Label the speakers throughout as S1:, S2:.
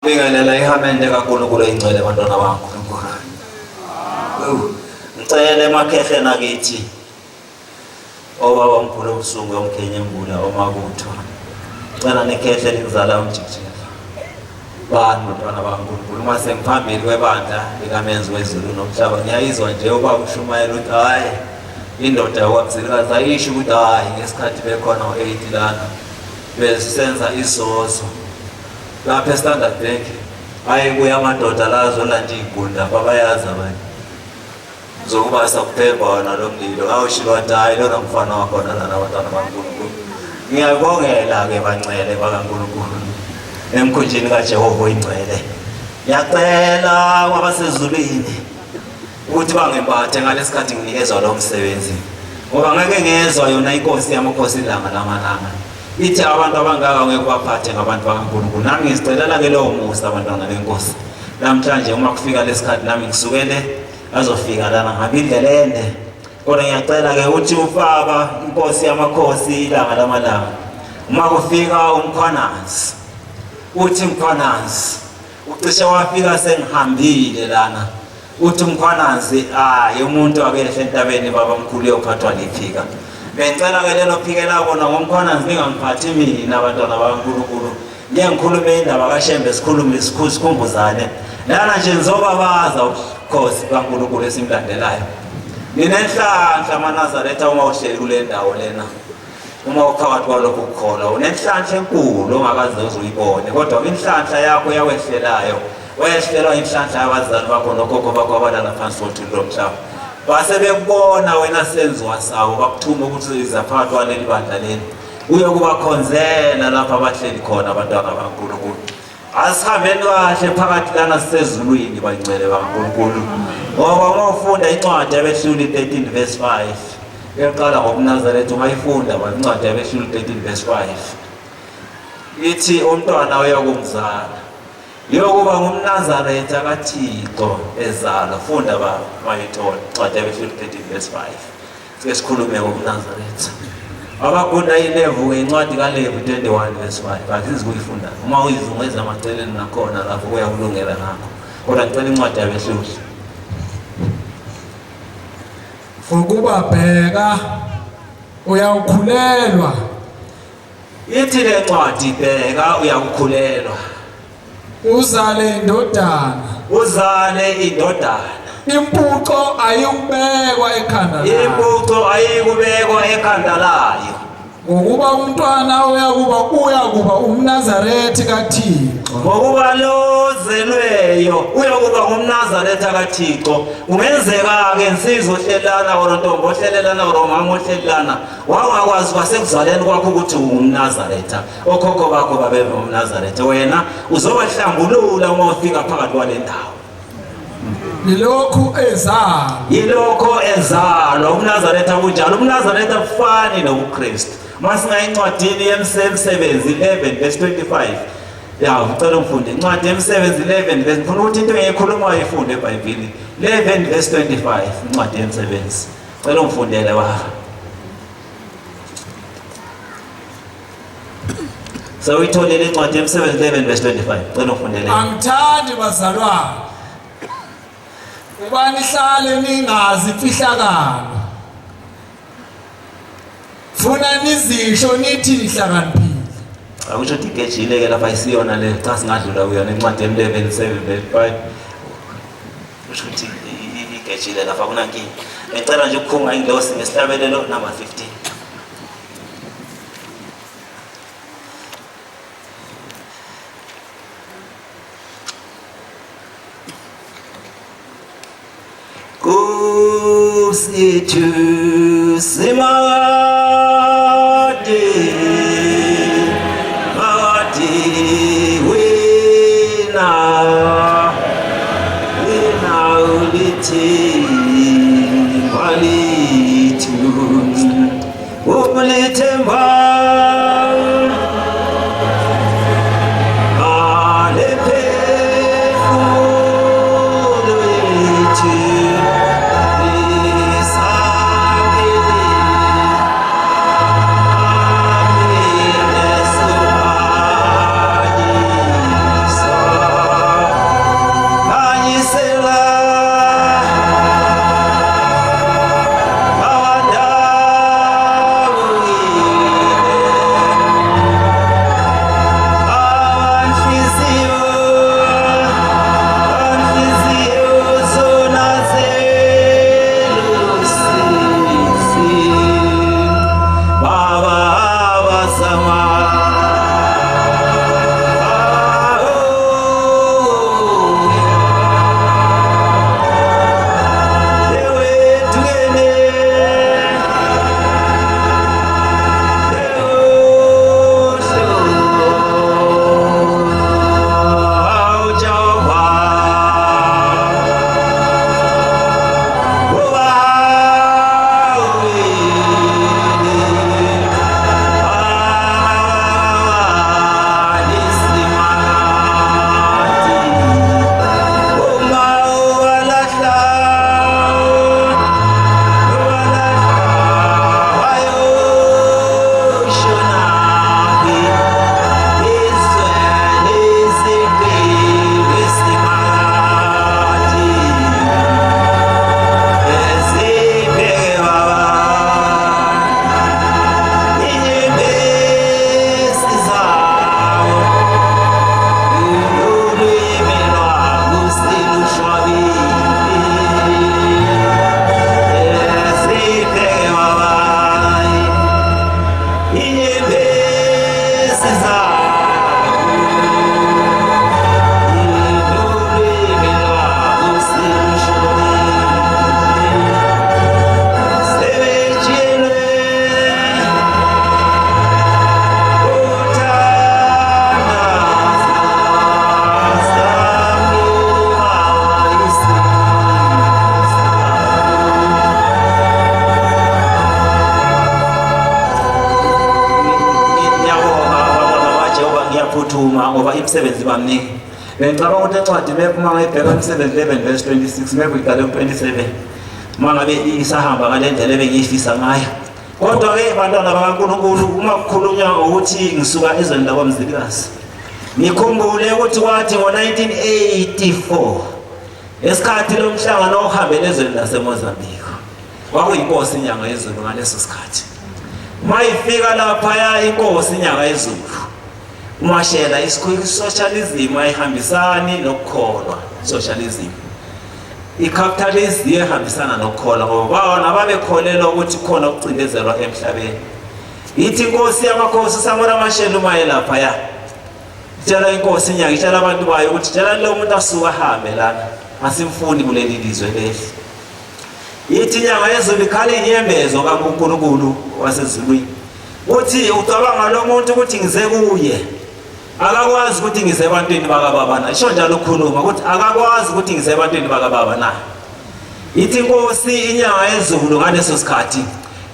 S1: bingelela ihamente kaNkulunkulu engcwele bantwana bakaNkulunkulu. Ngicela emakheheni akithi obaba omkhulu obusungu yomkhenye embula omakutho. Ngicela nekhehle likuzala umjikijela. Bani bantwana bakaNkulunkulu mase ngiphambili kwebandla likamenzi wezulu nomhlaba ngiyayizwa nje ubaba ushumayela ukuthi hayi indoda yakwamzilikazi ayisho ukuthi hayi ngesikhathi bekhona u-8 lana besisenza izozo lapha eStandard Bank ayekuya amadoda la azolanda iy'gunda babayazi abantu zokuba sakuphemba wona lo mlilo awushilo wathi hayi lona mfana wakhona lana abantwana bakaNkulunkulu. Ngiyabongela-ke bancele bakaNkulunkulu emkhunjini kaJehova oyingcwele. Ngiyacela kwabasezulwini ukuthi bangembathe ngalesikhathi nginikezwa lo msebenzi ngoba ngeke ngezwa yona inkosi yamakhosi ilanga lamalanga ithi abantu abangaka ngeke baphathe ngabantu bakaNkulunkulu. Nami ngizicelela-ke lowo musa abantwana benkosi namhlanje uma kufika lesikhathi nami ngisukele azofika lana ngabe indlela ende kodwa ngiyacela-ke uthi ufaba inkosi yamakhosi ilanga lamalanga uma kufika umkhwanazi uthi mkhwanazi ucishe wafika sengihambile lana uthi umkhwanazi hayi umuntu akehle entabeni babamkhulu uyophathwa liphika. Bengicela-ke lelo phike labona ngomkhwanazi ningangiphathi mina abantwana bakaNkulunkulu ngikhulume indaba kaShembe sikhumbuzane lana nje nizobabaza ubukhosi bakaNkulunkulu esimlandelayo. Ninenhlanhla amaNazaretha uma uhleli kule ndawo lena uma uphakathi kwalokho kukholwa unenhlanhla enkulu ongakaze uzuyibone kodwa inhlanhla yakho yawehlelayo wayehlelwa inhlanhla yabazali bakho nogogo bakho abalala phansi kothuli lomhlaba base bekubona wena senziwa sawo bakuthuma ukuthi izaphakathi kwaleli bandla leli uyokubakhonzela lapha abahleli khona abantwana bakaNkulunkulu. Asihambeni kahle phakathi lana sisezulwini bangcwele bakaNkulunkulu ngoba uma ufunda incwadi yabehluli 13 verse 5 uyaqala ngobuNazaretha ungayifunda incwadi yabehluli 13 verse 5 ithi umntwana uyakumzala yokuba ngumNazaretha kaThixo ezala. Funda bayithola incwadi yabehluli 13 verse 5 sike sikhulume ngobuNazaretha abagunda ilevu incwadi kaLevi 21 verse 5 akusizi kuyifunda uma uyizungeza amaceleni nakhona lapho kuyakulungela nakho kodwa ngicela incwadi yabehluli
S2: ukuba bheka uyawukhulelwa.
S1: Ithi le ncwadi bheka uyakukhulelwa
S2: uzale
S1: indodana
S2: impuco ayikubekwa
S1: ekhanda layo
S2: ngokuba umntwana uyakuba umNazarethi kaThixo
S1: ngokuba lozelweyo uyakuba umNazaretha kaThixo. Kungenzeka-ke insizwa ohlelana or ntombi ohlelelana or umama ohlelelana wangakwazi kwasekuzaleni kwakho ukuthi ungumNazaretha okhokho bakho babebe umNazaretha wena uzobahlambulula uma ufika phakathi kwale ndawo.
S2: yilokho
S1: ezalwa umNazaretha kunjalo. umNazaretha kufani nobuKristu. Masingayincwadini yemsebenzi 11 verse 25 ngicela umfunde incwadi yemsebenzi 11 verse ngifuna ukuthi into engiyikhulumayo ifunde eBhayibhelini 11 verse 25 incwadi yemsebenzi ngicela umfundele baba. Uyitholile incwadi yemsebenzi 11 verse 25 ngicela umfundele.
S2: Angithandi bazalwane ubani hlale ningazi imfihlakalo funa nizisho nithi nihlakaniphile.
S1: Akusho ukuthi igejile-ke lapha isiyona le cha singadlula kuyona incwadi yem-11 7 verse 5 kusho ukuthi igejile lapha kunankinga. Ngicela nje ukukhunga ingilosi ngesihlabelelo number 15. Kusitu simati wina uliti walitu ulitemba ngoba imisebenzi bamningi. Ngicabanga ukuthi encwadi uma ngayibheka eMsebenzi 11 verse 26 ngekuyiqala 27 uma ngabe isahamba ngale ndlela ebengiyifisa ngayo. Kodwa-ke bantwana bakaNkulunkulu uma kukhulunywa ukuthi ngisuka ezweni lakwamzilikazi, ngikhumbule ukuthi kwathi ngo-1984 esikhathi lo mhlangano ohambele ezweni laseMozambique kwakuyinkosi inyanga yezulu ngaleso sikhathi. Uma ifika laphaya inkosi inyanga yezulu umashela i-socialism ayihambisani nokukholwa. Socialism i-capitalism ihambisana nokukholwa ngoba bona babekholelwa ukuthi khona ukucindezelwa emhlabeni. Ithi inkosi yamakhosi uSamora Mashela uma yelaphaya tshela inkosi inyanga itshela abantu bayo ukuthi tshela lo muntu asuka ahambe lana asimfuni kuleli lizwe leli. Ithi inyanga yezulu ikhali inyembezo kaNkulunkulu wasezulwini uthi ucabanga lo muntu ukuthi ngize kuye akakwazi ukuthi ngize ebantwini bakababa na. Isho njalo ukukhuluma ukuthi akakwazi ukuthi ngize ebantwini bakababa na. Ithi inkosi inyanga yezulu ngaleso sikhathi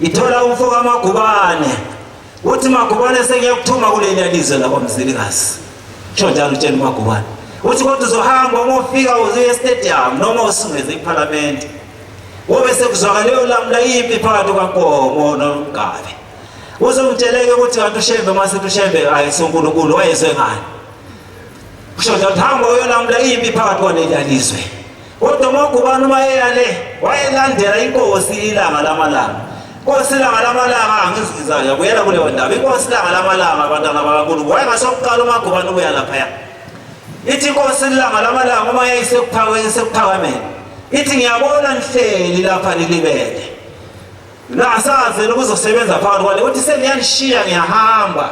S1: ithola umfo kaMagubane uthi Magubane sengiyakuthuma kuleli lizwe lakwamzilikazi. Isho njalo utshela uMagubane uthi kodwa uzohamba uma ufika uze e-stadium noma usungeze iParliament wobe sekuzwakala leyo lamla ipi phakathi kwaNkomo noMgabe. Uzongitsheleke ukuthi kanti uShembe masithi uShembe ayisonkulunkulu wayezwe ngani. Kusho nje hamba uyolamla ipi phakathi kwaleli lizwe. Kodwa uMagubane uma eyale wayelandela inkosi ilanga lamalanga. Inkosi ilanga lamalanga angizizayo kuyela kuleyo ndaba. Inkosi ilanga lamalanga abantwana bakaNkulunkulu wayengasokuqala uMagubane ubuya lapha. Ithi inkosi ilanga lamalanga uma yayisekuphakemeni ithi ngiyabona nihleli lapha nilibele nasaze lokuzosebenza phakathi kwale uthi seniyanishiya ngiyahamba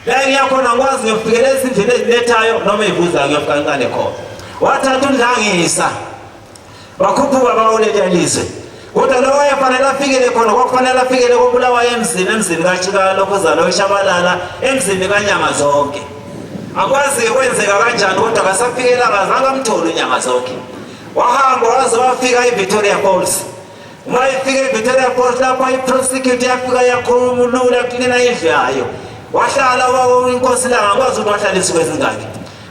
S1: la ngiyakhona ngikwazi ngiyofikela ezindlela ezilethayo noma ivuza ngiyofika ngale khona. Wathatha undlangisa wakhuphuka bawoleli lizwe kodwa lo wayefanele afikele khona kwakufanele afikele koBulawayo emzini kaJika Lokhuzana weShabalala emzini kaNyanga Zonke. Akwazi kwenzeka kanjani kodwa akasafikela ngazange amthole uNyanga Zonke. Wahamba waze wafika eVictoria Falls. Uma ifika eVictoria Falls lapha iprosecute yafika yakhulula kulena idlayo. Wahlala inkosi la ngakwazi ukuthi wahlale izinsuku ezingaki.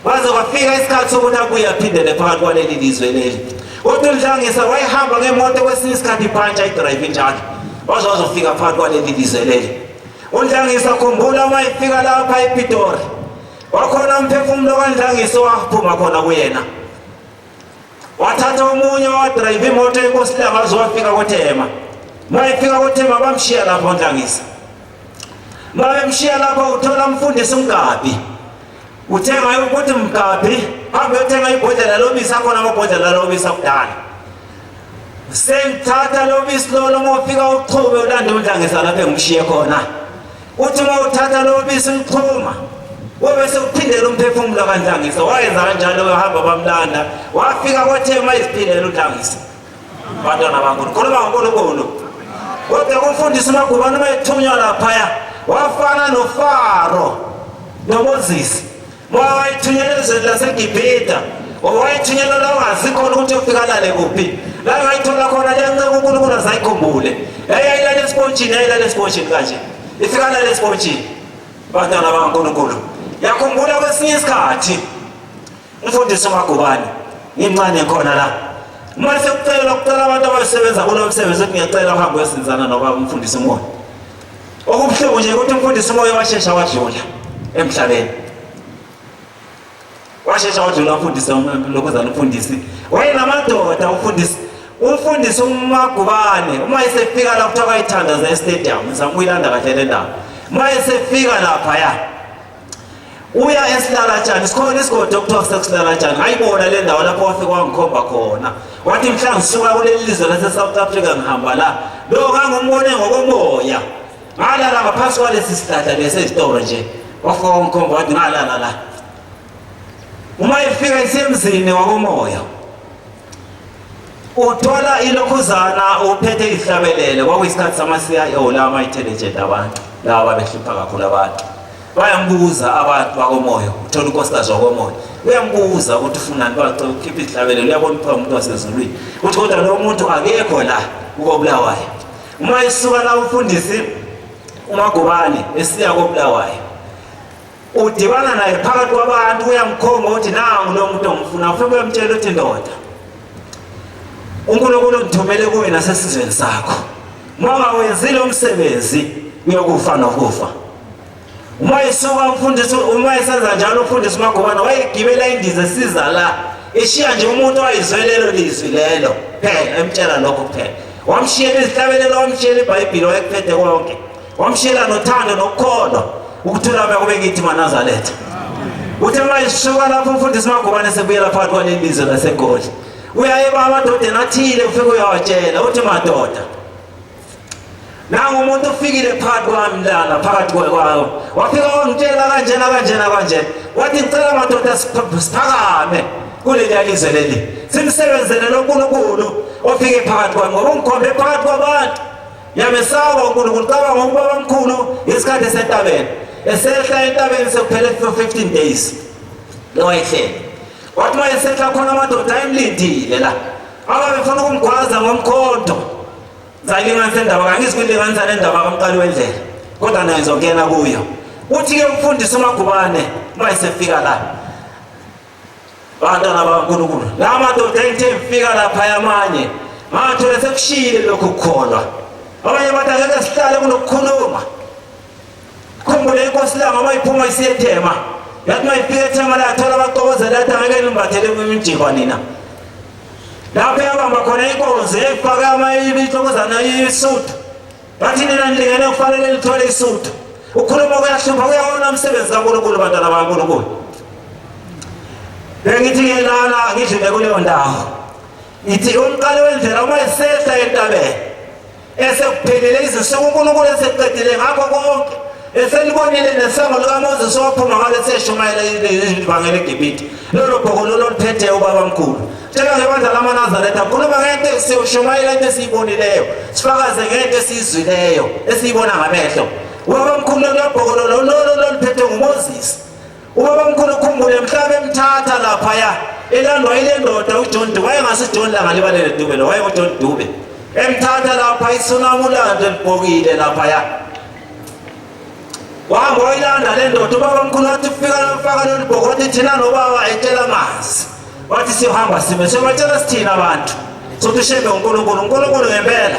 S1: Waze kwafika isikhathi sokuthi abuye aphindele phakathi kwaleli lizwe leli. uDlangisa wayehamba ngemoto kwesinye isikhathi iphantsa idrive njalo. Waze wazofika phakathi kwaleli lizwe leli. uDlangisa khumbula uma ifika lapha ePitori. Wakhona umphefumulo kaDlangisa waphuma khona kuyena. Wathatha omunye wadrive imoto yenkosi la waze wafika koThema. Mayifika koThema bamshiya lapho uDlangisa. Bamshiya lapho uthola umfundisi uMgabi. Uthenga ukuthi Mgabi hambe uthenga ibhodlela lobisi akhona amabhodlela lobisi akudala. Sengithatha lobisi lo mofika uqhube ulande uDlangisa lapho engimshiye khona. Uthi uma uthatha lobisi uqhuma wabese uphindela umphefumulo kaDlangisa wayenza kanjalo wahamba bamlanda wafika koThema iziphilela uDlangisa. Bantwana baNkulunkulu khuluma ngoNkulunkulu. Kodwa kumfundisi uMagubane uma ethunywa lapha wafana noFaro noMoses. Wayithunyelwa ezweni laseGibhita wayithunyelwa la ungazikhona ukuthi ufika lale kuphi la ngayithola khona lenceke uNkulunkulu azayikhumbule eyayilala esiponjini kanje ifika lale esiponjini. Bantwana baNkulunkulu yakhumbula kwesinye isikhathi umfundisi uMagubane incane khona la mase kucela abantu abasebenza kulo msebenzi ukuthi ngiyacela uhambe uyosinzana noba umfundisi umoya. Okubuhlungu nje ukuthi umfundisi umoya washesha wadlula emhlabeni. Washesha wadlula umfundisi Lokhuzana umfundisi wayenamadoda umfundisi uMagubane uma esefika la kuthiwa bayithandaza e-stadium ngizamuyilanda kahle le ndawo. Uma esefika lapha uya eSilalatshani sikhona isigodo okuthiwa seSilalatshani ayibona le ndawo lapho wafika wangikhomba khona. Wathi mhla ngisuka kuleli lizwe lase-South Africa ngihamba la lo ngangumbone ngokomoya ngalala ngaphansi kwalesi sihlahla lesesitoro nje wafika wangikhomba wathi ngalala la. Uma ifika esemzini wakomoya uthola iLokhuzana uphethe ihlabelele kwakuyisikhathi sama-CIO la ama-intelligent abantu laba behlupha kakhulu abantu. Bayambuza abantu bakomoya uthola unkosikazi wakomoya uyambuza ukuthi ufunani bacela ukhipha ihlabelele uyabona upha umuntu wasezulwini uthi kodwa lo muntu akekho la ukoBulawayo. Uma isuka la umfundisi uMagubane esiya koBulawayo udibana naye phakathi kwabantu uyamkhomba uthi nangu lo muntu ongifuna ufike uyamtshela uthi ndoda uNkulunkulu ngithumele kuwe nasesizweni sakho uma ungawenzile umsebenzi uyokufa nokufa. Uma isuka umfundisi uma esenza njalo umfundisi uMagubane wayegibela indiza esiza la eshiya nje umuntu wayizwelelo lizwi lelo phela emtshela lokho kuphela wamshiyela izihlabelelo wamshiyela iBhayibheli wayekuphethe konke wamshiyela nothando nokukholwa ukuthula kube kithi maNazaretha. Uthe mayisuka lapho umfundisi uMagubane sebuyela phakathi kwaleli lizwe laseGoli uyayeba amadoda athile ufike uyawatshela uthi madoda nangu umuntu ufikile phakathi kwami lana phakathi kwawo wafika wangitshela kanjena wathi ngicela madoda siphakame kuleli lizwe leli simsebenzele loNkulunkulu ofike phakathi kwami ngoba ungikhombe phakathi kwabantu yamesaba uNkulunkulu cabanga ngubaba omkhulu isikhathi esentabeni esehla entabeni sekuphele 15 days lowayehlele wathi mayesehla khona amadoda ayemlindile la ababefuna ukumgwaza ngomkhonto zayilinganisa indaba kangisikwilinganisa nendaba kaMqali wendlela kodwa nayo ngizongena kuyo. Uthi-ke umfundisi uMagubane mayesefika la bantwana bakaNkulunkulu la madoda engithe ngifika lapha yamanye ngathola sekushiyile lokhu kukholwa abanye bathi angeke sihlale kunokukhuluma. Khumbule inkosi langa mayiphuma isiyethema yathi mayifika ethema la yathola abaqokozela yathi angeke nimbathele imijikwa nina lapho yabamba khona inkonzo efaka amayibitokozana isuthu bathi nina nilingene kufanele lithole isuthu ukhuluma kuyahlupha kuyawona umsebenzi kaNkulunkulu bantwana bakaNkulunkulu. Bengithi-ke lana ngidlule kuleyo ndawo ithi uMqali wendlela uma esehla entabeni esekuphelile izinsuku uNkulunkulu eseqedile ngakho konke eselibonile nesango likaMoses owaphuma ngalo eseshumayela ivangeli eGibhithe lolo bhoko lolo liphethe ubaba omkhulu njenganje bandla lamaNazaretha khuluma ngento esiyoshumayela into esiyibonileyo sifakaze ngento esiyizwileyo esiyibona ngamehlo. Ubaba omkhulu lolo bhoko lolo liphethe nguMoses. Ubaba omkhulu ukhumbule mhlawumbe emthatha laphaya elandwa ile ndoda uJohn Dube wayengasiJohn langa libalele Dube lo wayenguJohn Dube emthatha lapha isunama ulando elibhokile laphaya wahamba wayilanda le ndoda. Ubaba omkhulu wathi ufika lafaka lolu bhoko wathi thina nobaba etshela amanzi wathi siyohamba sime siyobatshela sithina abantu sokuthi ushembe uNkulunkulu ngempela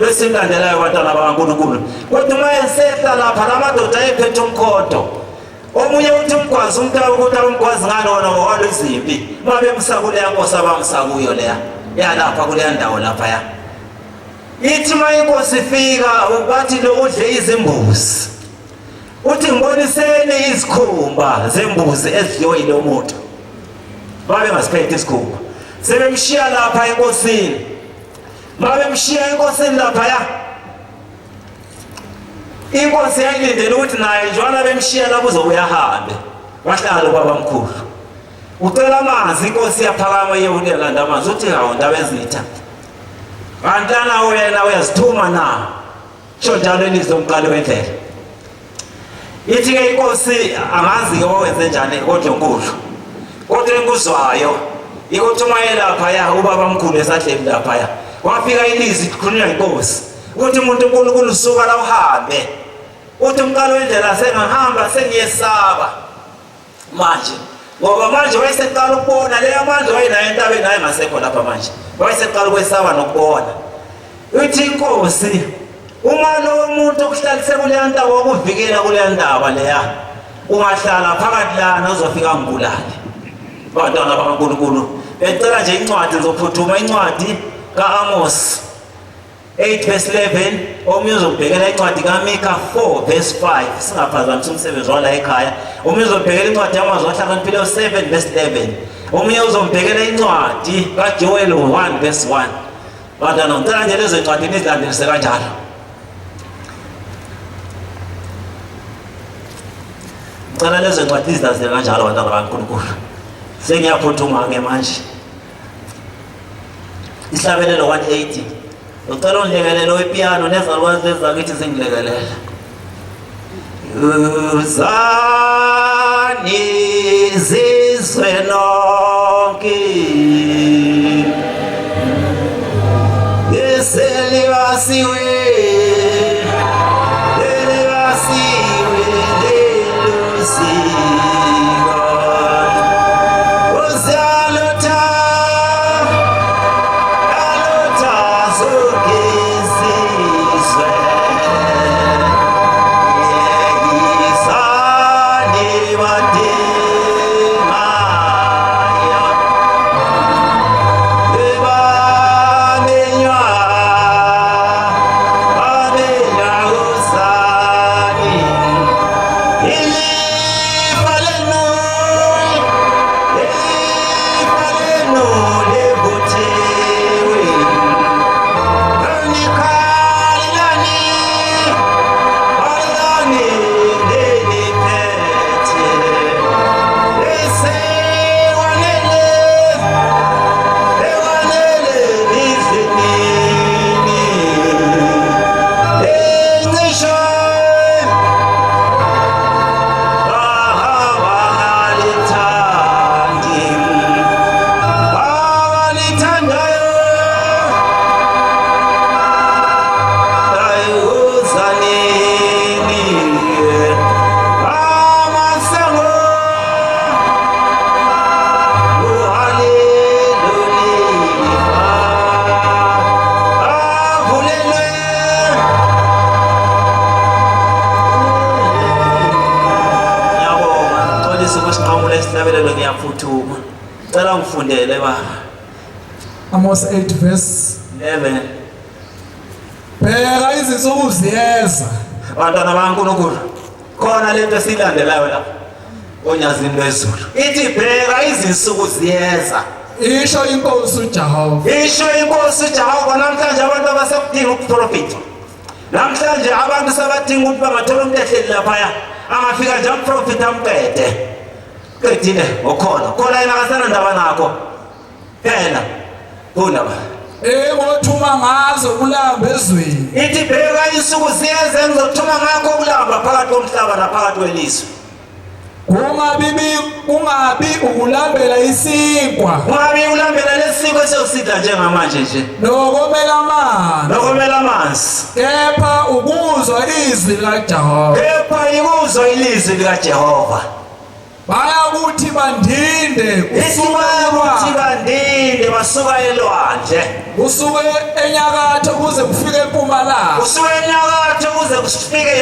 S1: lesimlandelayo bantwana bakaNkulunkulu. Kodwa uma esehla lapha la madoda ayephethe umkhonto omunye uthi umgwazi umntwana ukuthi abamgwazi ngani wona ngokwalo izimpi uma bemsakule yankosi abamsakuyo leya yalapha kuleya ndawo laphaya. Ithi uma inkosi ifika bathi lo udle izimbuzi uthi ngiboniseni izikhumba zembuzi ezidliwe yilo muntu babe ngasiphethe isikhumba sebemshiya lapha enkosini babemshiya enkosini laphaya inkosi yayilindele ukuthi naye njalo bemshiya lapho uzobuya hambe wahlala ubaba omkhulu ucela amanzi inkosi yaphakama yeyolanda amanzi uthi hawo ndaba ezitha bantwana wena uyazithuma na sho njalo elizwe uMqali wendlela. Ithi-ke inkosi angazi-ke wawenze njani kodwa uNkulu kodwa engikuzwayo ikuthi uma yelaphaya ubaba omkhulu esahleli laphaya wafika ilizwi likhulunywa inkosi ukuthi umuntu uNkulunkulu usuka la uhambe uthi uMqali wendlela sengahamba sengiyesaba manje ngoba manje wayeseqala ukubona leyo manje wayenayo entabeni naye ngasekho lapha manje wayeseqala ukwesaba nokubona. Uthi inkosi uma lo muntu okuhlalise kuleya ndaba wokuvikela kuleya ndaba leya ungahlala phakathi lana uzofika ngibulale. Bantwana bakaNkulunkulu becela nje incwadi ngizophuthuma incwadi kaAmos 8:11 omunye uzobhekela incwadi kaMika 4:5 singaphazamisa umsebenzi wala ekhaya. Omunye uzobhekela incwadi yamazwi ahlakaniphile 7:11 omunye uzombhekela incwadi kaJoel 1:1. Bantwana ngicela nje lezo ncwadi nizilandelise kanjalo. Ngicela lezo ncwadi nizilandelise kanjalo bantwana bakaNkulunkulu. Sengiyaphuthuma-ke manje isihlabelelo 180 ucela undilekelele wepiano nezalukwazi lezakithi zingilekelela. Uzani zizwe nonke ngeselibasiwe lelibasiwe lelusi cela ngifundele ba
S2: Amos 8 verse
S1: 11.
S2: bheka izinsuku ziyeza
S1: Bantwana baNkulunkulu khona lento esilandelayo lapha onyazini lwezulu ithi bheka izinsuku ziyeza
S2: isho inkosi uJehova
S1: isho inkosi uJehova namhlanje abantu abasakudinga ukuprofita namhlanje abantu sabadinga ukuthi bangathola umuntu ehleli laphaya angafika nje ukuprofita amqede qedile khona yena akasana ndaba nakho phela kunaba
S2: ngothuma ngazo kulamba ezweni
S1: ithi bheka insuku ziyeze ngizothuma ngakho kulamba phakathi komhlaba naphakathi welizwe
S2: kungabi ukulambela isinkwa
S1: ungabi ulambela lesiko esiyosida njengamanje nje nokomela amanzi
S2: kepha ukuzwa izwi likaJehova
S1: kepha ikuzwa ilizwi likaJehova
S2: bayakuthi bandinde
S1: basuka elwandle
S2: usuke enyakatho kuze kufike empumalanga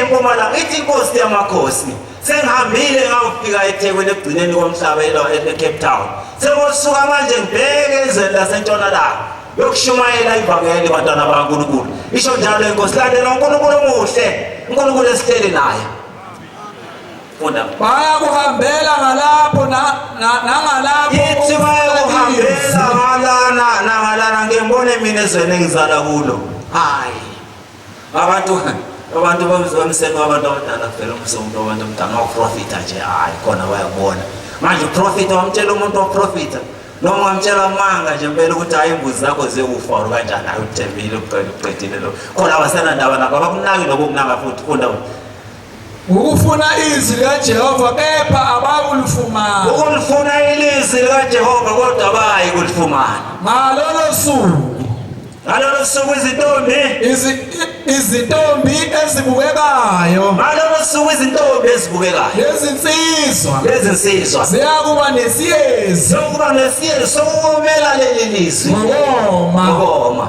S1: empumalanga ithi inkosi yamakhosi sengihambile ngawufika eThekwini ekugcineni komhlaba eCape Town sengosuka manje ngibheke ezweni lasentshonalanga yokushumayela ivangeli bantwana baNkulunkulu isho njalo inkosi landela uNkulunkulu omuhle uNkulunkulu esihleli naye funda
S2: bayakuhambela ngalapho nangalapho
S1: ithi bayakuhambela ngalana ngembone mina ezweni engizala kulo hayi abantu bamseni abantu abadala vele umsomuntu abantu abadala uprofita nje hayi khona bayabona manje uprofita wamtshela umuntu oprofita noma ngamtshela amanga nje impela ukuthi hayi imbuzi zakho ziyekufa or kanjani hayi uthembile uqedile lo khona abasana ndaba nakho abakunaki nokunaka futhi funda
S2: ukufuna izwi likaJehova kepha abakulifumana
S1: ukulifuna ilizwi likaJehova kodwa abayi kulifumana
S2: ngalolo suku izintombi ezibukekayo
S1: lezinsizwa
S2: ziyakuba nesiyezi
S1: sokumela leli lizwi ngokoma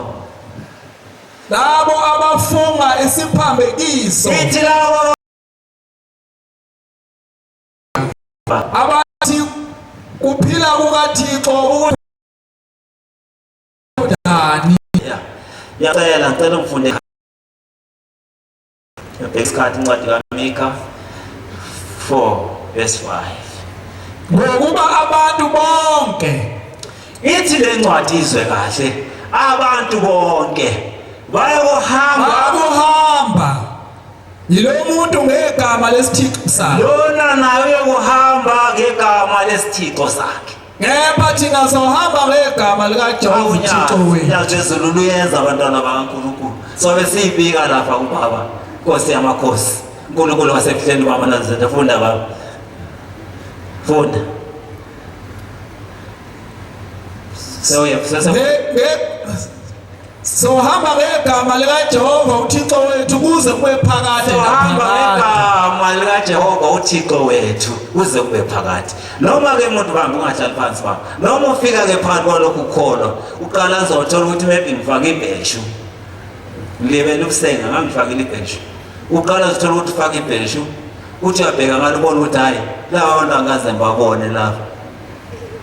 S2: labo abafunga isiphambekiso
S1: ithi labo
S2: abathi kuphila kukaThixo
S1: ngicela ngifunde ngesikhathi incwadi kaMika 4 verse 5
S2: ngokuba abantu bonke
S1: ithi le ncwadi izwe kahle abantu bonke bayakuhamba
S2: yilo muntu ngegama lesithixo sakhe
S1: lona naye kuhamba ngegama lesithixo sakhe
S2: kepha thina sohamba ngegama likaJehova uThixo wethu
S1: yazezulu luyenza abantwana bakaNkulunkulu sobe siyibika lapha kuBaba Nkosi yamakhosi uNkulunkulu wasekuhleni baba nazithe funda baba funda
S2: sohamba ngegama likaJehova uThixo wethu kuze kube phakade
S1: ngegama likaJehova uThixo wethu kuze kube phakade noma ke umuntu bambi ungahlali phansi baba noma ufika ke phakathi kwalokho ukukholwa uqala azothola ukuthi maybe ngifaka ibheshu ngilibele ukusenga ngangifakile ibheshu uqala azothola ukuthi ufaka ibheshu uthi uyabheka ngalo ubona ukuthi hayi lawa abantu angaze babone lapha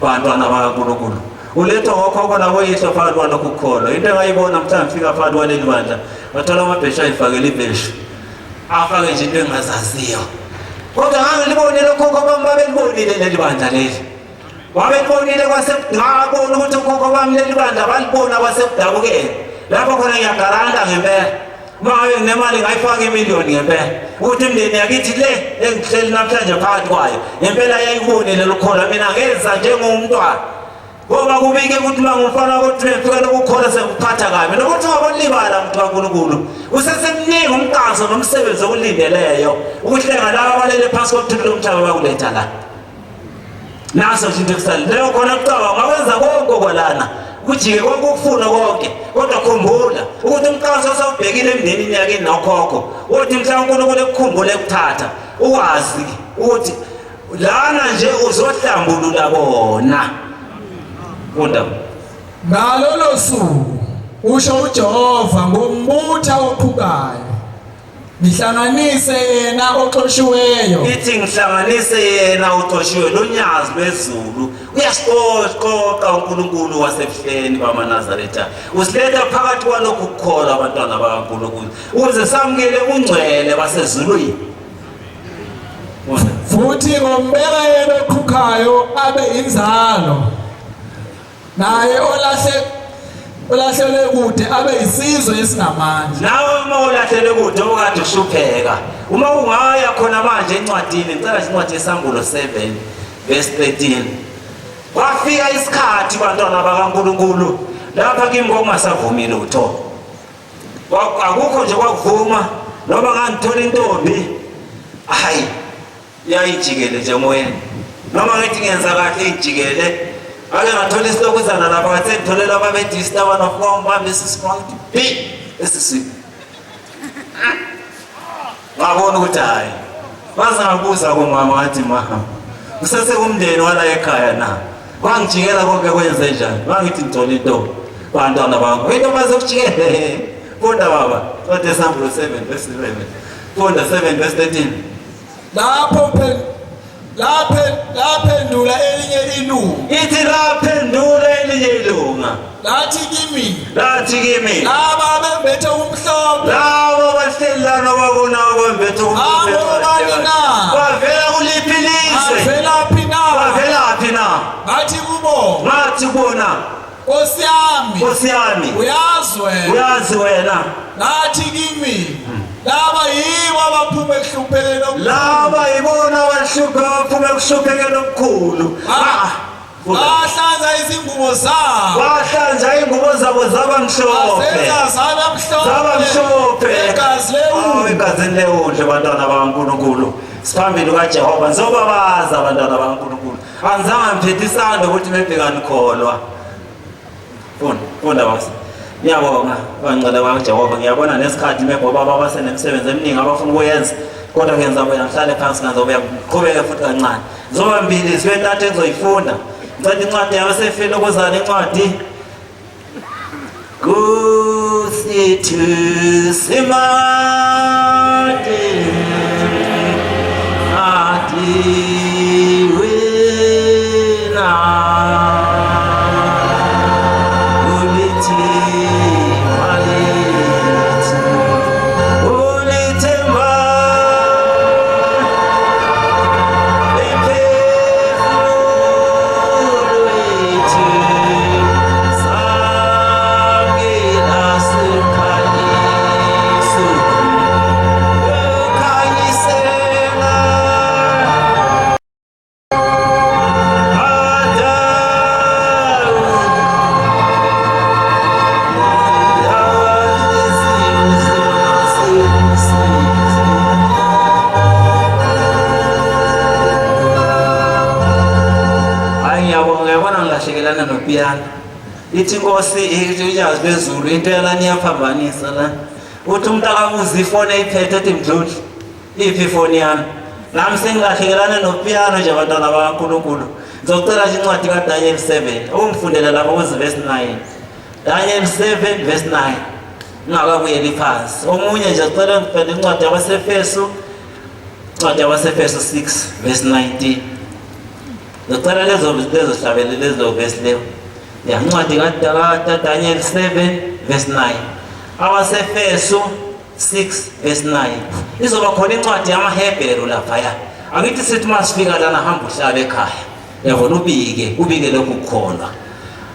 S1: bantwana bakaNkulunkulu uletha ngokhokho naboyihlo phakathi kwalokho ukukholwa into engayibona mhlawumbe fika phakathi kwaleli bandla wathola amabheshu ayifakele ibheshu afake nje into engazaziyo kodwa ngangilibonile ukhokho bami babelibonile leli bandla leli babelibonile ngabona ukuthi ukhokho bami leli bandla balibona kwasekudabukeni lapho khona ngiyagaranta ngempela maye nemali ngayifaka imiliyoni ngempela ukuthi imndeni yakithi le engihleli namhlanje phakathi kwayo ngempela yayibonile lokukholwa mina ngeza njengomntwana ngoba kubike ukuthi mangumfana ukuthi ufika lokukholwa sekuphatha kabi nokuthi ungabolibala umuntu kaNkulunkulu usesemningi umqanso nomsebenzi okulindeleyo ukuhlenga laba abalele phansi kokuthula umhlaba bakuletha la naso nje into ekusaleleyo khona kucaba ngakwenza konke kwalana kujike konke ukufuna konke kodwa khumbula ukuthi umqanso osawubhekile emndenini yakini nokhokho uthi mhlawumbe uNkulunkulu ekukhumbule ekuthatha ukwazi ukuthi lana nje uzohlambulula bona funda
S2: ngalolo suku usho uJehova ngombutha ophukayo ngihlanganise yena oxoshiweyo
S1: ithi ngihlanganise yena oxoshiwe lonyazi lwezulu uyasiqoqa uNkulunkulu wasebuhleni bamaNazaretha usiletha phakathi kwalokhu kukholwa abantwana bakaNkulunkulu ukuze samukele ungcwele wasezulwini
S2: futhi ngombeka yena oqhukayo abe inzalo naye olahlelwe kude abe isizwe esinamandla.
S1: Nawe uma ulahlelwe kude okade ushupheka uma ungaya khona manje encwadini ngicela incwadi yesambulo 7 verse 13 kwafika isikhathi bantwana bakaNkulunkulu lapha kimi ngokungasavumi lutho akukho nje kwakuvuma noma ngangithola intombi hayi yayijikele nje emoyeni noma ngithi ngenza kahle ijikele ake ngathola isilokozana lapha ngathi ngitholela ababedista abana fombamba esisikwati b esisi ngabona ukuthi hayi bazabuza kumama wathi mama usase kumndeni wala ekhaya na wangijikela konke kwenze njani bangithi ngithola into bantwana bangu into bazokujikela funda baba Ncwadi yesambulo 7 verse 11 funda 7 verse 13
S2: laphendula elinye ilunga
S1: ithi laphendula elinye ilunga
S2: lathi kimi
S1: laba
S2: bembethe umhlophe
S1: laba bahlelana babona abembethe umhlophe bavela kuliphi ilizwe bavelaphi na
S2: ngathi kubona Nkosi yami uyazi wena ngathi kimi laba yibo abaphume ekuhluphekeni okukhulu
S1: laba yibona abaphume ekuhluphekeni okukhulu
S2: bahlanza izingubo zabo
S1: zabamhlophe egazini lewundle bantwana bakaNkulunkulu siphambili kaJehova ngizobabaza abantwana bakaNkulunkulu angizange ngiphethe isandla ukuthi mebhekani kholwa funda basi ngiyabonga bangcwele bakaJehova ngiyabona nesikhathi mebhoba babasenemsebenzi eminingi abafuna ukuyenza kodwa ngenza bona ngihlale phansi ngizobuya ngiqhubeke futhi kancane zoba mbili sibe ntathu engizoyifunda ngicela incwadi yabasefile ukuzana incwadi kusithi simade ithi Nkosi iyazi bezulu into yalani iyaphambanisa la uthi umuntu akabuza ifoni eyiphethe ethi Mdluli iphi ifoni yami nami sengilahlekelana nopiano nje abantwana bakaNkulunkulu ngizocela nje incwadi kaDaniel 7 ungifundele lapha kuverse 9 Daniel 7 verse 9 ngakabuyeli phansi omunye nje ngicela ngifende incwadi yabaseFeso 6 verse 19 ngicela lezo hlabele lezo verse leyo ya ncwadi kaDaniel 7 verse 9 abaseFeso 6 verse 9 izoba khona incwadi yamaHebheru lapha ya angithi sithi masifika lana hamba uhlala ekhaya yabona ubike lokhu kukhona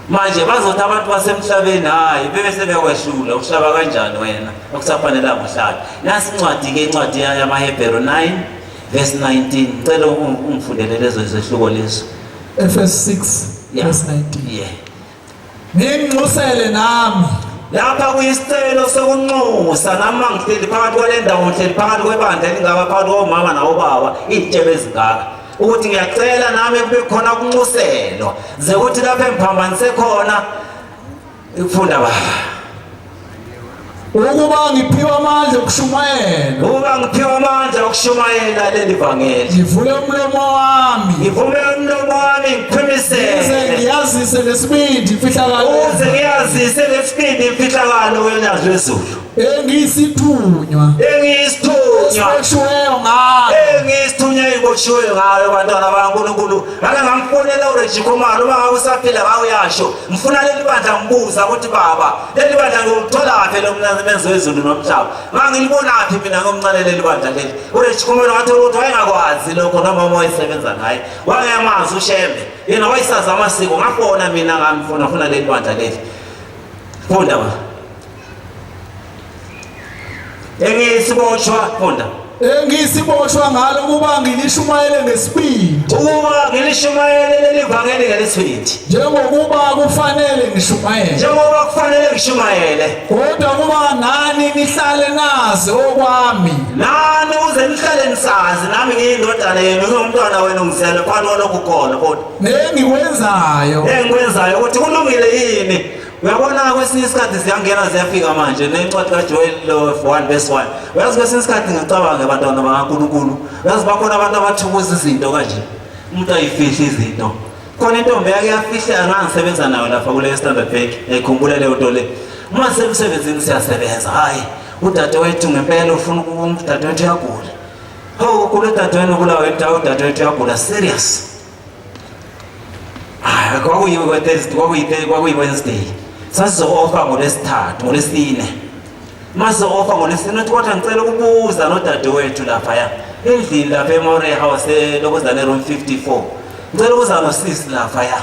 S1: manje bazothi abantu basemhlabeni hayi bebese bekwehlula uhlaba kanjani wena okusafanele uhlala nasi incwadi yamaHebheru 9 verse 19 ngicela ungifundele lezo zehluko lezo
S2: Efeso 6 verse 19
S1: yeah
S2: Nginxusele nami
S1: lapha kuyisicelo sokunxusa nami ngihleli phakathi kwale ndawo ngihleli phakathi kwebandla elingaba phakathi komama nabobaba izitshebe ezingaka ukuthi ngiyacela nami kube khona ukunxuselwa ze ukuthi lapha emphambanise khona ifunda baba
S2: ukuba ngiphiwa amandla
S1: okushumayela leli vangeli
S2: ngivule umlomo wami
S1: ngiphimisele
S2: ngiyazise lesibindi imfihlakalo
S1: welizwe lezulu
S2: engiyisithunywa esiboshiweyo ngayo
S1: ngisithunywa iboshiweyo ngayo bantwana bakaNkulunkulu ngake ngamfonela uReggie Khumalo uma ngabe usaphila ngawe uyasho ngifuna leli bandla ngibuza ukuthi baba leli bandla ngilithola kaphi lo mlenze wezulu nomhlaba ngangilibonaphi mina ngomncane leli bandla leli uReggie Khumalo ngathi ukuthi wayengakwazi lokho noma wayesebenza ngaye wangemazi uShembe yena wayisaza amasiko ngafona mina ngamfuna leli bandla leli funda ba engisiboshwa funda
S2: engisiboshwa ngalo kuba ngilishumayele ngesibindi
S1: ukuba ngilishumayele leli vangeli ngelesibindi
S2: njengokuba kufanele ngishumayele kodwa kuba nani nihlale nazi okwami
S1: nani uze nihlale nisazi nami ngiyindodana yenu ngumntwana wenu ngizele phakathi kwalokukhona kodwa engikwenzayo ukuthi kulungile yini uyabona kwesinye isikhathi ziyangena ziyafika manje nencwadi kaJoel 1:1 uyazi kwesinye isikhathi ngicabanga abantwana bakaNkulunkulu uyazi bakhona abantu abathukuza izinto kanje umuntu ayifihla izinto khona intombi yake yafihla ngangisebenza nayo lapha kule Standard Bank ngikhumbula leyo nto le uma semsebenzini siyasebenza hayi udadewethu ngempela ufuna udadewethu yagula kule dadewenu kulawo indawo udadewethu yagula serious kwakuyi-Wednesday sasizo-offer ngolwesithathu ngolwesine masizo-offer ngolwesine uthi kodwa ngicela ukubuza nodadewethu laphaya endlini lapha eMoray House lokuzana eroom 54 ngicela ukuza nosisi laphaya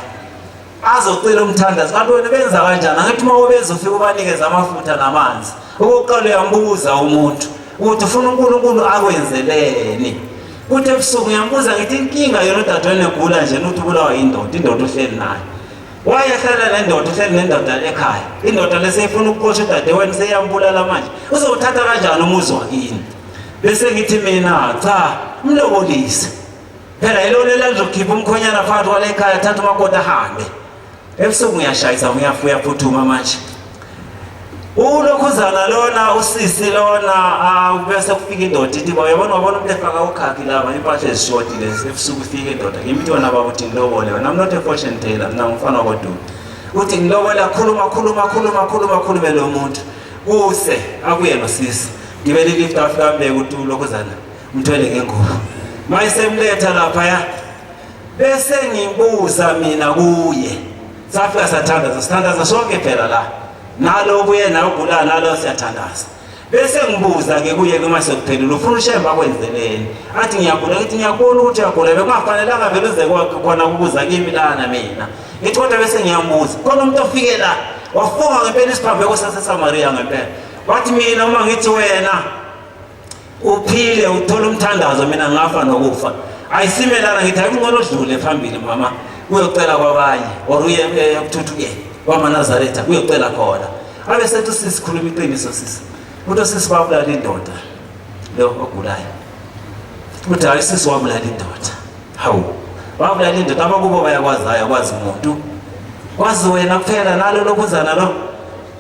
S1: azocela umthandazo kanti wena benza kanjani angithi uma ubezofika ubanikeza amafutha namanzi okokuqala uyambuza umuntu ukuthi ufuna uNkulunkulu akwenzeleni kuthi ebusuku ngiyambuza ngithi inkinga yona udadewenu egula nje nuthi ubulawa indoda ohleli nayo wayehlala nendoda ohleli nendoda ekhaya indoda leseyifuna ukuqosha udadewenu seyambulala manje uzowuthatha kanjani umuzi wakini bese ngithi mina cha mlobolise phela yilo lelizokhipha umkhonyana phakathi kwale ekhaya thatha umakoti ahambe ebusuku ngiyashayisa uyaphuthuma manje ulokhuzana lona usisi lona bese kufika indoda ithi wabona umuntu efaka ukhakhi laba impahla ezishoti lezi ebusuku ufika indoda ngithi wena baba uthi ngilobole wena I'm not a fortune teller mina ngifana kodwa uthi ngilobola khuluma lo muntu kuse akuye nosisi ngibele lift afika mbeke uthi ulokhuzana umthwele ngengubo mayisemletha lapha bese ngibuza mina kuye safika sithandaza sonke phela la nalo buye nagula nalo siyathandaza bese ngibuza ke kuye uma sekuphelile ufuna uShembe akwenzeleni athi ngiyagula ngithi ngiyabona ukuthi uyagula bekungafanelanga vele uze khona ukubuza kimi lana mina ngithi kodwa bese ngiyambuza khona umuntu ofike la wafunga ngempela isiphambeko saseSamaria ngempela wathi mina uma ngithi wena uphile uthola umthandazo mina ngafa nokufa ayisimelana ngithi akungcono udlule phambili mama uyocela kwabanye oruye ekuthuthukeni wamaNazaretha uyocela khona abe sethi sisikhuluma iqiniso sisi umuntu sisibabulala indoda lo ogulayo uthi hayi sisi wabulala indoda hawu wabulala indoda abakubo bayakwazi ayakwazi umuntu kwazi wena kuphela nalo lokuzana lo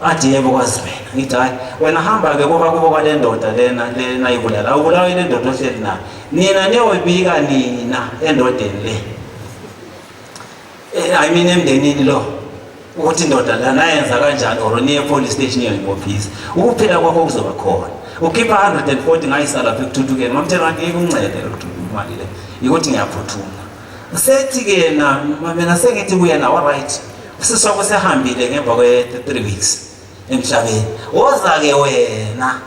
S1: athi yebo kwazi wena ngithi hayi wena hamba ke kuba kubo kwale ndoda lena ibulala awubulawa ile ndoda ohleli nayo nina niyobika nina endodeni le I mean emndenini lo ukuthi indoda lana yenza kanjani or niye police station yeNkophisi ukuphela kwakho kuzoba khona ukhipha 140 ngayisa lapha ekuthuthukeni mamthela ngeke uncede ukuthuthuma imali le ukuthi ngiyaphuthuma sethi ke na mina sengithi kuyena all right usisi wakho sehambile ngemva kwe3 weeks emhlabeni woza ke wena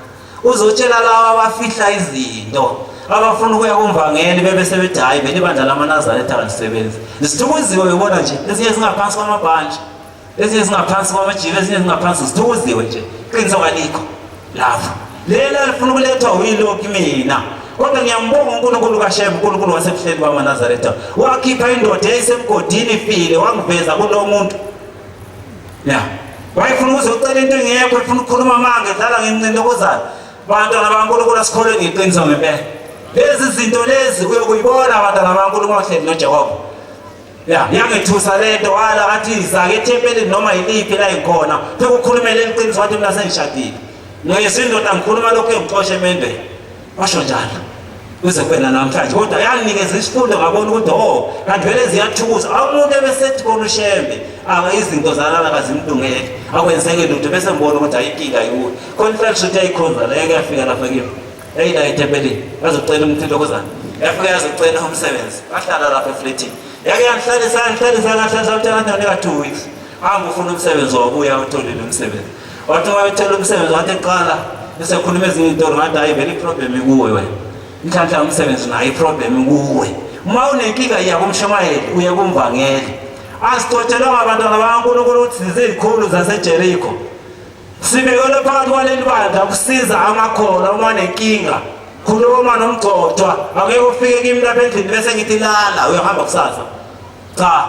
S1: uzotshela lawa abafihla izinto abafuna ukuya kumvangeli bebese bethi hayi vele ibandla lamaNazaretha alisebenzi sithukuziwe ubona nje ezinye singaphansi kwamabhanje ezinye singaphansi kwamajika ezinye singaphansi sithukuziwe nje qiniso kalikho lapho lela lifuna ukulethwa uyilokhu mina kodwa ngiyambonga uNkulunkulu kaShembe uNkulunkulu wasebuhleni kwamaNazaretha wakhipha indoda eyisemgodini ifile wangiveza kulo muntu wayefuna ukuzocela into engekho efuna ukukhuluma amanga edlala ngencintokozana bantwana bakaNkulunkulu asikholwe ngeqiniso ngempela lezi zinto lezi uyokuyibona abantwana bakaNkulunkulu bahleli noJehova yangethusa lento wala athi izake ethempelini noma yiliphi la ikhona phela ukukhulumela iqiniso wathi mina sengishadile noyesindoda ngikhuluma lokho engixoshe emendweni washo njalo kuze kwena namhlanje kodwa yanginikeza isifundo ngabona ukuthi kanti vele ziyathukuza umuntu ebesethi khona uShembe izinto zalana kazimlungele akwenzeke lutho bese ngibona ukuthi ayinkinga yiwo conflict uthi ayikhonza la ekuyafika lapha kimi eyila etempelini bazocela umthintokuzana yafika yazocela umsebenzi ahlala lapha efletini yake yanhlalisa utshela ntonika 2 weeks hamba ufuna umsebenzi wabuya utholile umsebenzi wathi wayethola umsebenzi wathi eqala esekhuluma ezinye izinto ngathi hayi vele iproblem kuwe wena inhlanhla umsebenzi nayo iproblem kuwe uma unenkinga iya kumshumayeli uye kumvangeli asixotshelwa ngabantwana bakaNkulunkulu ukuthi zizikhulu zaseJerikho sibekelwe phakathi kwaleli bandla ukusiza amakhola uma nenkinga khuluma nomgcotshwa akeke ufike kimi lapha endlini bese ngithi lala uyahamba kusasa cha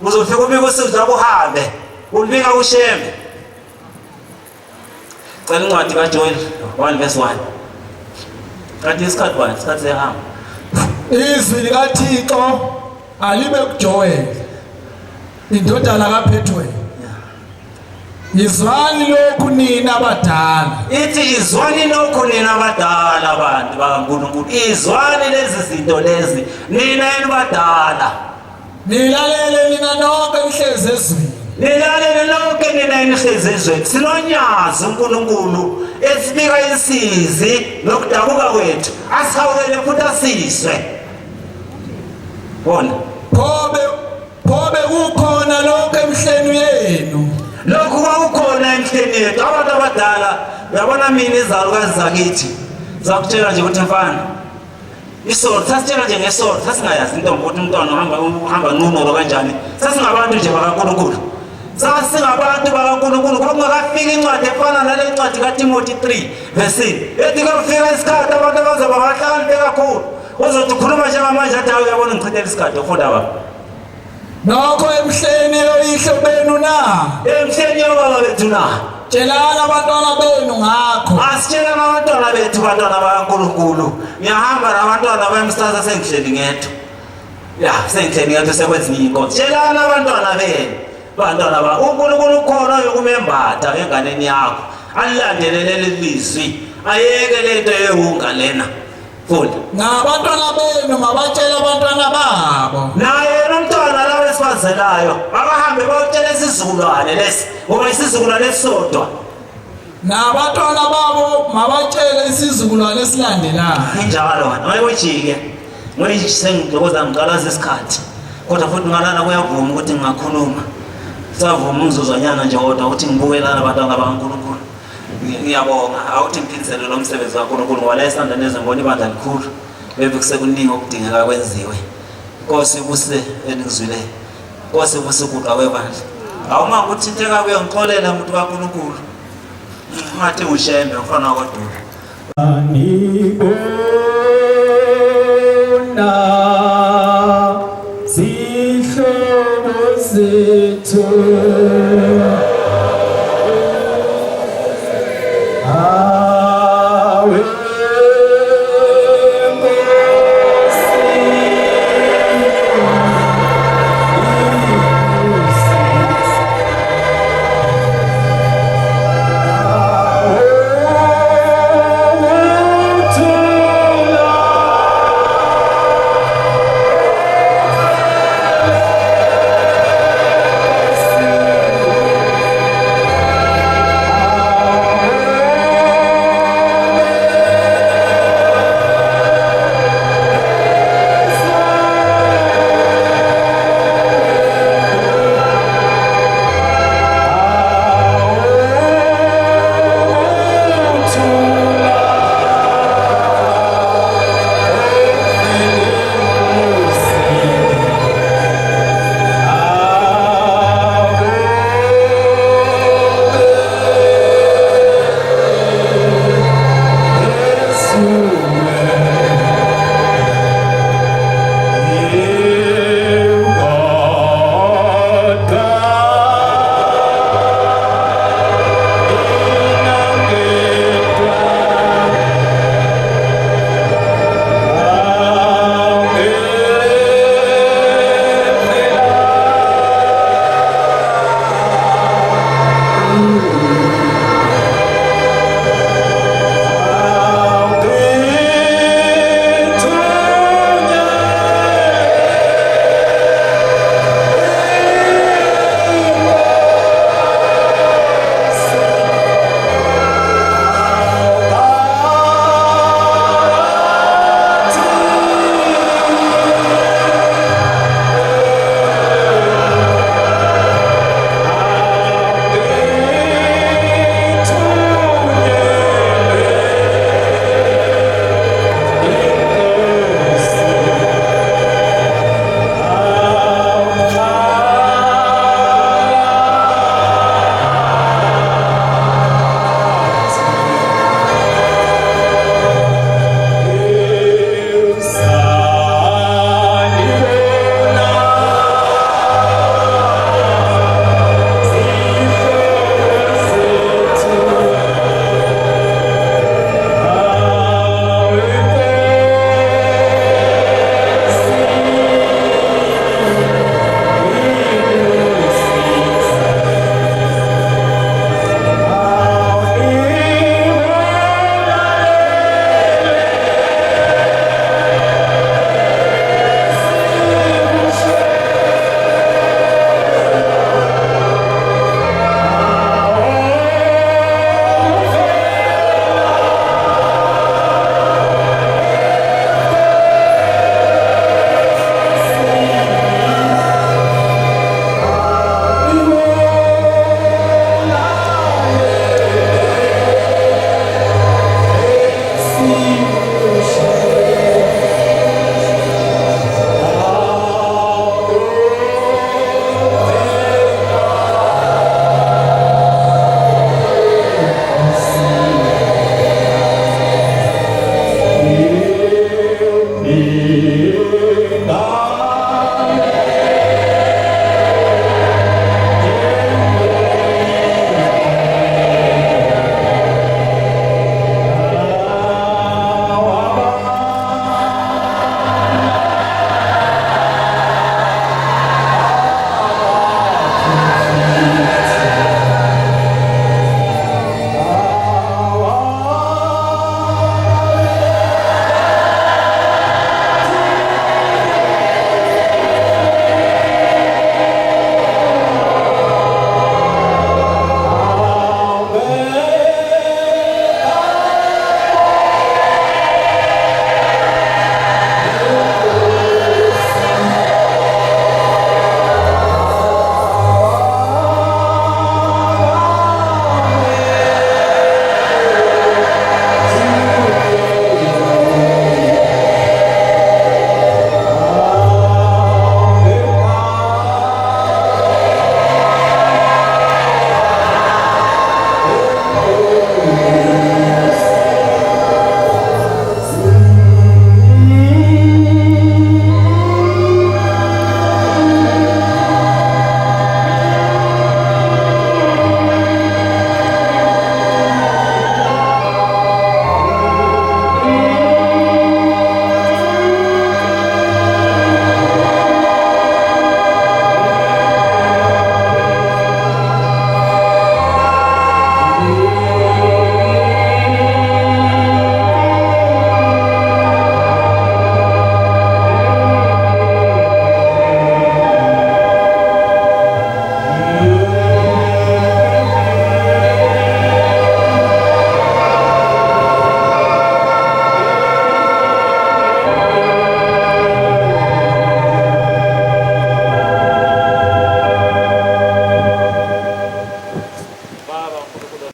S1: uzofika ubika usizo lakho uhambe ulibika kuShembe cela incwadi kaJoel 1:1 kanti isikhathi bani isikhathi sehamba
S2: izwi likaThixo alibe kuJoel indodana kaPhethuweli izwani lokhu nina abadala
S1: ithi izwani lokhu nina abadala abantu bakaNkulunkulu izwani lezi zinto lezi nina elibadala
S2: nilalele nina nonke nihlezi ezweni
S1: nilalele lonke nina enihlezi ezweni silonyazi uNkulunkulu esibika insizi nokudabuka kwethu asihawukele futhi asizwe bona
S2: phobe kukhona lonke emhleni yenu
S1: lokhu kwakukhona emhleni yethu abantu abadala uyabona mina izalukazi zakithi zakutshela nje ukuthi mfana isolo sasitshela nje ngesolo sasingayazi intombi ukuthi umntwana uhamba nqunqolo kanjani sasingabantu nje bakaNkulunkulu sasingabantu bakaNkulunkulu kwakungakafika incwadi efana nale ncwadi kaTimothy 3:9 ethi kufika isikhathi abantu abazoba bahlakaniphe kakhulu uzothi ukhuluma njengamanje athi hayi uyabona ngichithela isikhathi ufunda baba
S2: nokho emhleni yoyihle benu na
S1: emhleni yobaba bethu na
S2: tshelana abantwana benu ngakho
S1: asitshela abantwana bethu bantwana bakaNkulunkulu ngiyahamba nabantwana bemsasa sengihleli ngedwa ya sengihleli ngedwa sekwenza inkonzo tshelana abantwana benu bantwana ba uNkulunkulu ukhona yokumembatha enganeni yakho alilandelele lelizwi ayeke lento yehunga lena funda
S2: ngabantwana benu mabatshela abantwana babo
S1: naye nomntwana lawe esifazelayo abahambe bayotshela isizukulwane lesi ngoba isizukulwane esisodwa
S2: nabantwana babo mabatshele isizukulwane esilandelayo
S1: injalo wena mayojike ngoyiji sengidokoza ngiqalaza isikhathi kodwa futhi ngalana kuyavuma ukuthi ngingakhuluma savuma umzuzwanyana nje kodwa ukuthi ngibukela abantwana bakaNkulunkulu ngiyabonga awuthi ngiphinisele lo msebenzi kaNkulunkulu ngoba isandla nezemboni ibandla likhulu bebe kusekuningi okudingeka kwenziwe Nkosi ubuse enizwile Nkosi ubuse ukuqa kwebandla awuma ukuthinteka kuyo ngixolela umuntu kaNkulunkulu ngathi uShembe ufana kodwa
S2: anibona zihlobo zethu